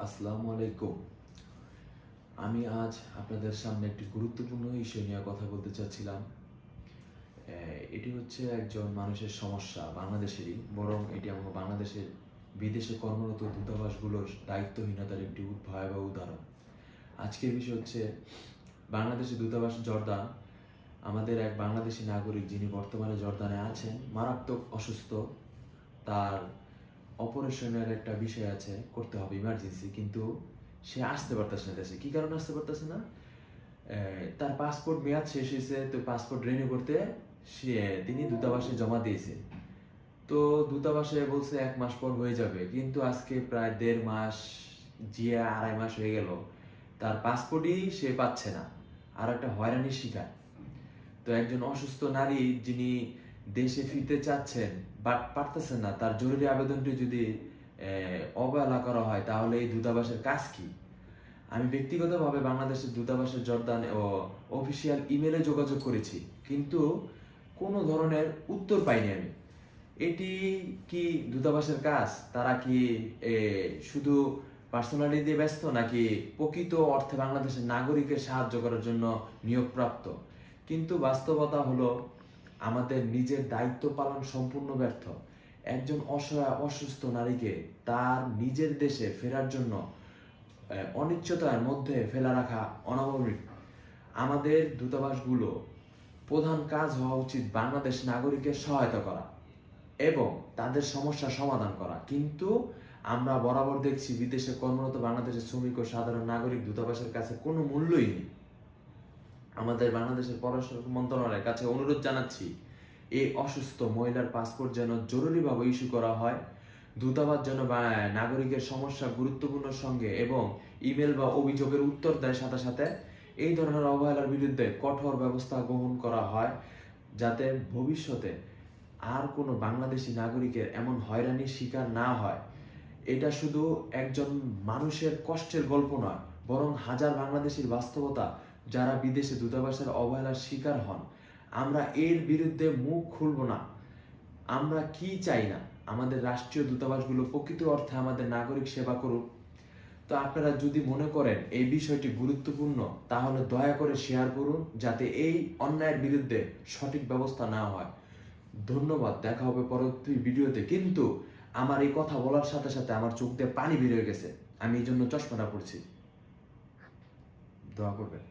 আসসালামু আলাইকুম। আমি আজ আপনাদের সামনে একটি গুরুত্বপূর্ণ ইস্যু নিয়ে কথা বলতে চাচ্ছিলাম। এটি হচ্ছে একজন মানুষের সমস্যা, বাংলাদেশেরই, বরং এটি আমার বাংলাদেশের বিদেশে কর্মরত দূতাবাসগুলোর দায়িত্বহীনতার একটি ভয়াবহ উদাহরণ। আজকের বিষয় হচ্ছে বাংলাদেশের দূতাবাস জর্দান। আমাদের এক বাংলাদেশি নাগরিক যিনি বর্তমানে জর্দানে আছেন, মারাত্মক অসুস্থ। তার অপারেশনের একটা বিষয় আছে, করতে হবে ইমার্জেন্সি, কিন্তু সে আসতে পারতেছে না দেশে। কি কারণে আসতে পারতেছে না? তার পাসপোর্ট মেয়াদ শেষ হয়েছে, তো পাসপোর্ট রিনিউ করতে তিনি দূতাবাসে জমা দিয়েছে। তো দূতাবাসে বলছে 1 মাস পর হয়ে যাবে, কিন্তু আজকে প্রায় 1.5 মাস, জিয়ে 2.5 মাস হয়ে গেল, তার পাসপোর্টই সে পাচ্ছে না। আর একটা হয়রানির শিকার। তো একজন অসুস্থ নারী যিনি দেশে ফিরতে চাচ্ছেন বাট পারতেছেন না, তার জরুরি আবেদনটি যদি অবহেলা করা হয়, তাহলে এই দূতাবাসের কাজ কি? আমি ব্যক্তিগতভাবে বাংলাদেশের দূতাবাসের জর্দান ও অফিসিয়াল ইমেলে যোগাযোগ করেছি, কিন্তু কোনো ধরনের উত্তর পাইনি আমি। এটি কি দূতাবাসের কাজ? তারা কি শুধু পার্সোনালি দিয়ে ব্যস্ত, নাকি প্রকৃত অর্থে বাংলাদেশের নাগরিকের সাহায্য করার জন্য নিয়োগপ্রাপ্ত? কিন্তু বাস্তবতা হলো আমাদের নিজের দায়িত্ব পালন সম্পূর্ণ ব্যর্থ। একজন অসহায় অসুস্থ নারীকে তার নিজের দেশে ফেরার জন্য অনিশ্চয়তার মধ্যে ফেলা রাখা অনাবশ্যক। আমাদের দূতাবাসগুলো প্রধান কাজ হওয়া উচিত বাংলাদেশ নাগরিকের সহায়তা করা এবং তাদের সমস্যার সমাধান করা। কিন্তু আমরা বরাবর দেখছি বিদেশে কর্মরত বাংলাদেশের শ্রমিক ও সাধারণ নাগরিক দূতাবাসের কাছে কোনো মূল্যই নেই। আমাদের বাংলাদেশের পররাষ্ট্র মন্ত্রণালয়ের কাছে অনুরোধ জানাচ্ছি, এই অসুস্থ মহিলার পাসপোর্ট যেন জরুরিভাবে ইস্যু করা হয়। দূতাবাস যেন নাগরিকের সমস্যা গুরুত্বপূর্ণ সঙ্গে এবং ইমেল বা অভিযোগের উত্তর দেয় সাথে সাথে। এই ধরনের অবহেলার বিরুদ্ধে কঠোর ব্যবস্থা গ্রহণ করা হয়, যাতে ভবিষ্যতে আর কোনো বাংলাদেশি নাগরিকের এমন হয়রানির শিকার না হয়। এটা শুধু একজন মানুষের কষ্টের গল্প নয়, বরং হাজার বাংলাদেশির বাস্তবতা, যারা বিদেশে দূতাবাসের অবহেলার শিকার হন। আমরা এর বিরুদ্ধে মুখ খুলব না। আমরা কি চাই না? আমাদের রাষ্ট্রীয় দূতাবাসগুলো প্রকৃত অর্থে আমাদের নাগরিক সেবা করুক। তো আপনারা যদি মনে করেন এই বিষয়টি গুরুত্বপূর্ণ, তাহলে দয়া করে শেয়ার করুন, যাতে এই অন্যায়ের বিরুদ্ধে সঠিক ব্যবস্থা নেওয়া হয়। ধন্যবাদ, দেখা হবে পরবর্তী ভিডিওতে। কিন্তু আমার এই কথা বলার সাথে সাথে আমার চোখ দিয়ে পানি বের হয়ে গেছে, আমি এই জন্য চশমাটা পড়ছি। দোয়া করবেন।